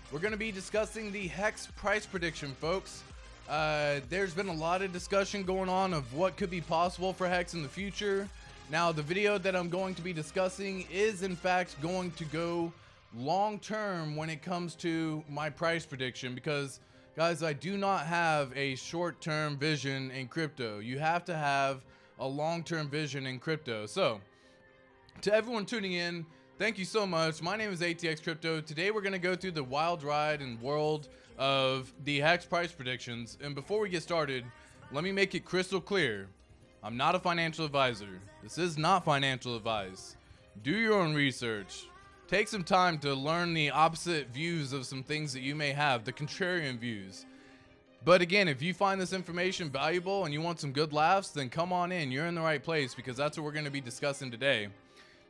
We're going to be discussing the HEX price prediction, folks. There's been a lot of discussion going on of what could be possible for HEX in the future. Now, the video that I'm going to be discussing is in fact going to go long term when it comes to my price prediction, because guys, I do not have a short-term vision in crypto. You have to have a long-term vision in crypto. So, to everyone tuning in, thank you so much. My name is atxcrypto. Today we're going to go through the wild ride and world of the HEX price predictions. And before we get started, let me make it crystal clear. I'm not a financial advisor. This is not financial advice. Do your own research. Take some time to learn the opposite views of some things that you may have, the contrarian views. But again, if you find this information valuable and you want some good laughs, then come on in. You're in the right place, because that's what we're going to be discussing today.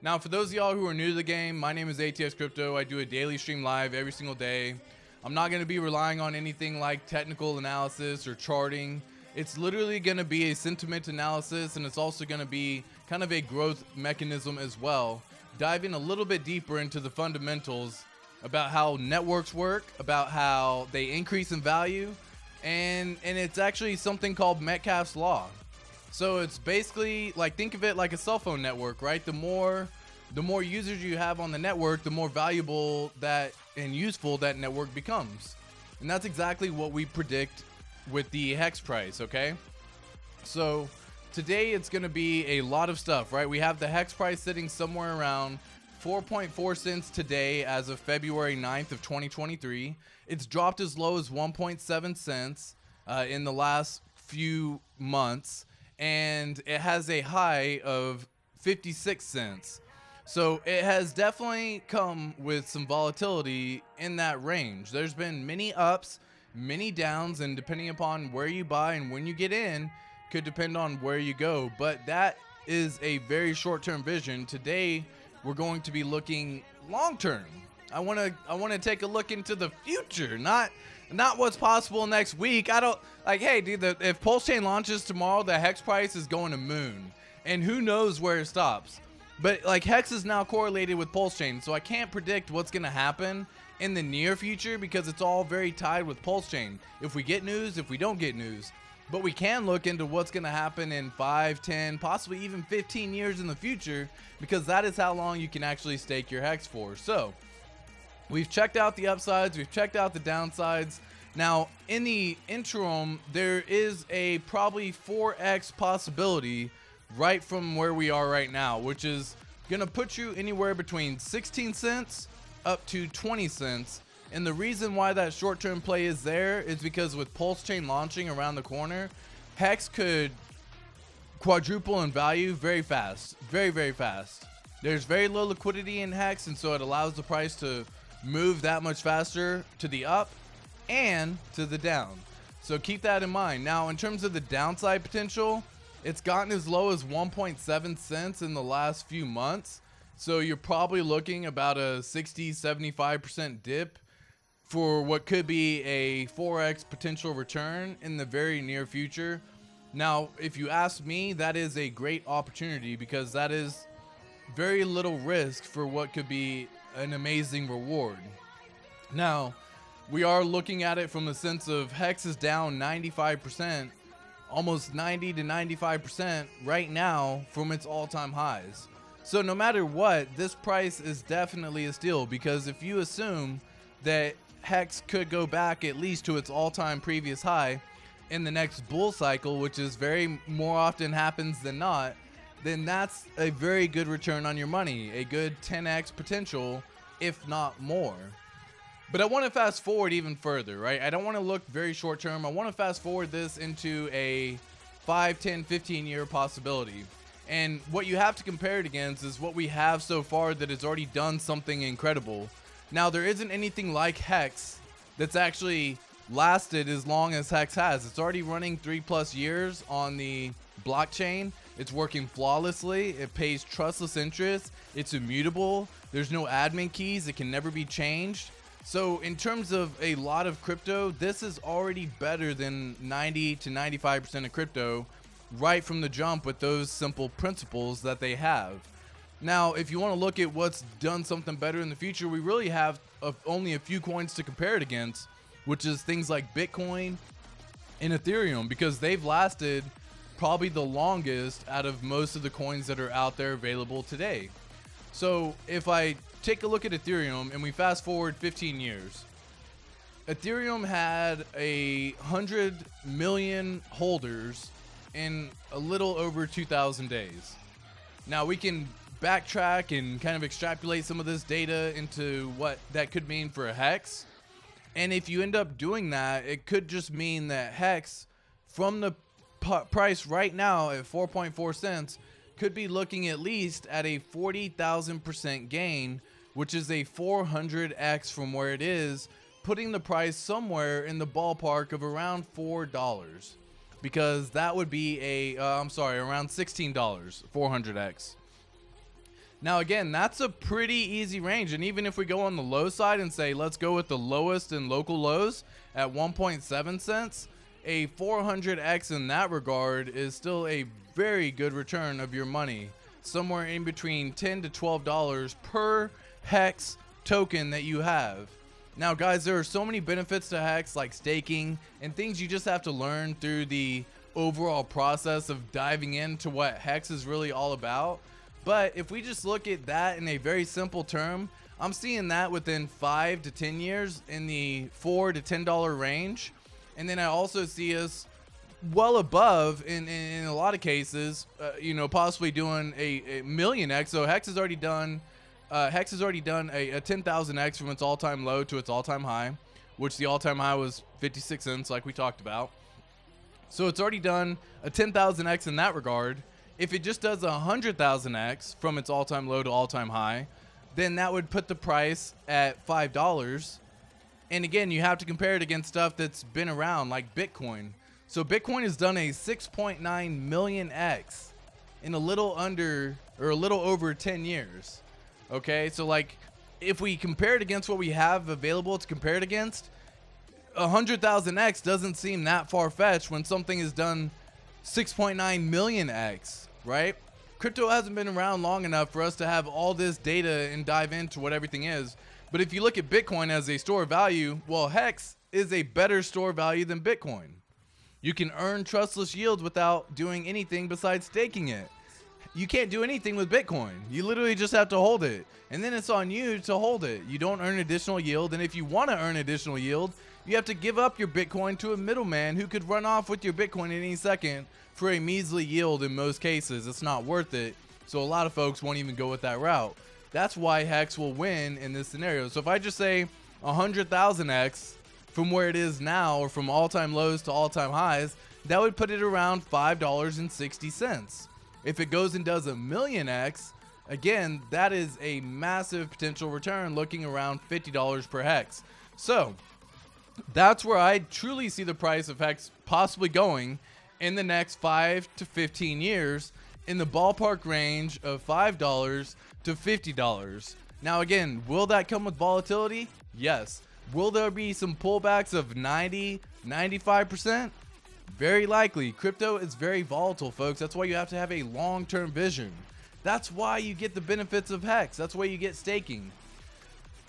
Now, for those of y'all who are new to the game, my name is atxcrypto. I do a daily stream live every single day. I'm not going to be relying on anything like technical analysis or charting. It's literally going to be a sentiment analysis, and it's also going to be kind of a growth mechanism as well, diving a little bit deeper into the fundamentals about how networks work, about how they increase in value, and it's actually something called Metcalfe's law. So it's basically like, think of it like a cell phone network, right? The more users you have on the network, the more valuable that and useful that network becomes. And that's exactly what we predict with the HEX price, okay? So today it's going to be a lot of stuff, right? We have the HEX price sitting somewhere around 4.4 cents today as of February 9th of 2023. It's dropped as low as 1.7 cents in the last few months, and it has a high of 56 cents. So it has definitely come with some volatility in that range. There's been many ups, many downs, and depending upon where you buy and when you get in, could depend on where you go. But that is a very short-term vision. Today, we're going to be looking long-term. I want to take a look into the future, not what's possible next week. I don't like, hey, dude, if PULSECHAIN launches tomorrow, the HEX price is going to moon, and who knows where it stops. But like, HEX is now correlated with PULSECHAIN, so I can't predict what's going to happen in the near future, because it's all very tied with PULSECHAIN. If we get news, if we don't get news. But we can look into what's going to happen in 5, 10, possibly even 15 years in the future, because that is how long you can actually stake your HEX for. So we've checked out the upsides, we've checked out the downsides. Now, in the interim, there is a probably 4x possibility right from where we are right now, which is going to put you anywhere between 16 cents up to 20 cents. And the reason why that short-term play is there is because with PULSECHAIN launching around the corner, HEX could quadruple in value very fast, very, very fast. There's very low liquidity in HEX, and so it allows the price to move that much faster to the up and to the down. So keep that in mind. Now, in terms of the downside potential, it's gotten as low as 1.7 cents in the last few months. So you're probably looking about a 60-75% dip for what could be a 4x potential return in the very near future. Now, if you ask me, that is a great opportunity, because that is very little risk for what could be an amazing reward. Now, we are looking at it from the sense of HEX is down 95%, almost 90 to 95% right now from its all-time highs. So no matter what, this price is definitely a steal, because if you assume that HEX could go back at least to its all-time previous high in the next bull cycle, which is very more often happens than not, then that's a very good return on your money, a good 10x potential, if not more. But I want to fast forward even further, right? I don't want to look very short term. I want to fast forward this into a 5, 10, 15 year possibility. And what you have to compare it against is what we have so far that has already done something incredible. Now, there isn't anything like HEX that's actually lasted as long as HEX has. It's already running 3+ years on the blockchain. It's working flawlessly. It pays trustless interest. It's immutable. There's no admin keys. It can never be changed. So in terms of a lot of crypto, this is already better than 90 to 95% of crypto right from the jump with those simple principles that they have. Now, if you want to look at what's done something better in the future, we really have only a few coins to compare it against, which is things like Bitcoin and Ethereum, because they've lasted probably the longest out of most of the coins that are out there available today. So if I take a look at Ethereum and we fast forward 15 years, Ethereum had 100 million holders in a little over 2,000 days. Now we can backtrack and kind of extrapolate some of this data into what that could mean for a hex. And if you end up doing that, it could just mean that hex, from the price right now at 4.4 cents, could be looking at least at a 40,000% gain, which is a 400x from where it is, putting the price somewhere in the ballpark of around $4, because that would be around $16, 400x. Now again, that's a pretty easy range, and even if we go on the low side and say let's go with the lowest and local lows at 1.7 cents, a 400x in that regard is still a very good return of your money, somewhere in between $10 to $12 per hex token that you have. Now guys, there are so many benefits to hex, like staking and things you just have to learn through the overall process of diving into what hex is really all about. But if we just look at that in a very simple term, I'm seeing that within 5 to 10 years in the $4 to $10 range. And then I also see us well above in a lot of cases, possibly doing a million X. So Hex has already done a 10,000X from its all-time low to its all-time high, which the all-time high was 56 cents, like we talked about. So it's already done a 10,000X in that regard. If it just does 100,000X from its all-time low to all-time high, then that would put the price at $5. And again, you have to compare it against stuff that's been around, like Bitcoin. So Bitcoin has done a 6.9 million X in a little over 10 years. Okay, so like if we compare it against what we have available to compare it against, 100,000X doesn't seem that far-fetched when something has done 6.9 million X, right? Crypto hasn't been around long enough for us to have all this data and dive into what everything is. But if you look at Bitcoin as a store of value, well, Hex is a better store of value than Bitcoin. You can earn trustless yields without doing anything besides staking it. You can't do anything with Bitcoin. You literally just have to hold it. And then it's on you to hold it. You don't earn additional yield. And if you want to earn additional yield, you have to give up your Bitcoin to a middleman who could run off with your Bitcoin at any second for a measly yield in most cases. It's not worth it. So a lot of folks won't even go with that route. That's why Hex will win in this scenario. So if I just say 100,000X from where it is now, or from all-time lows to all-time highs, that would put it around $5.60. If it goes and does a million X, again, that is a massive potential return, looking around $50 per hex. So that's where I truly see the price of Hex possibly going in the next 5 to 15 years, in the ballpark range of $5 to $50. Now again, will that come with volatility? Yes. Will there be some pullbacks of 90, 95%? Very likely. Crypto is very volatile, folks. That's why you have to have a long-term vision. That's why you get the benefits of Hex. That's why you get staking.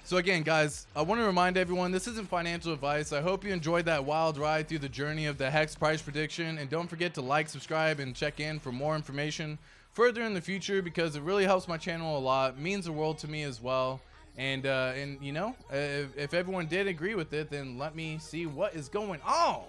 So again, guys, I want to remind everyone, this isn't financial advice. I hope you enjoyed that wild ride through the journey of the Hex price prediction. And don't forget to like, subscribe, and check in for more information further in the future, because it really helps my channel a lot. It means the world to me as well. And you know, if everyone did agree with it, then let me see what is going on.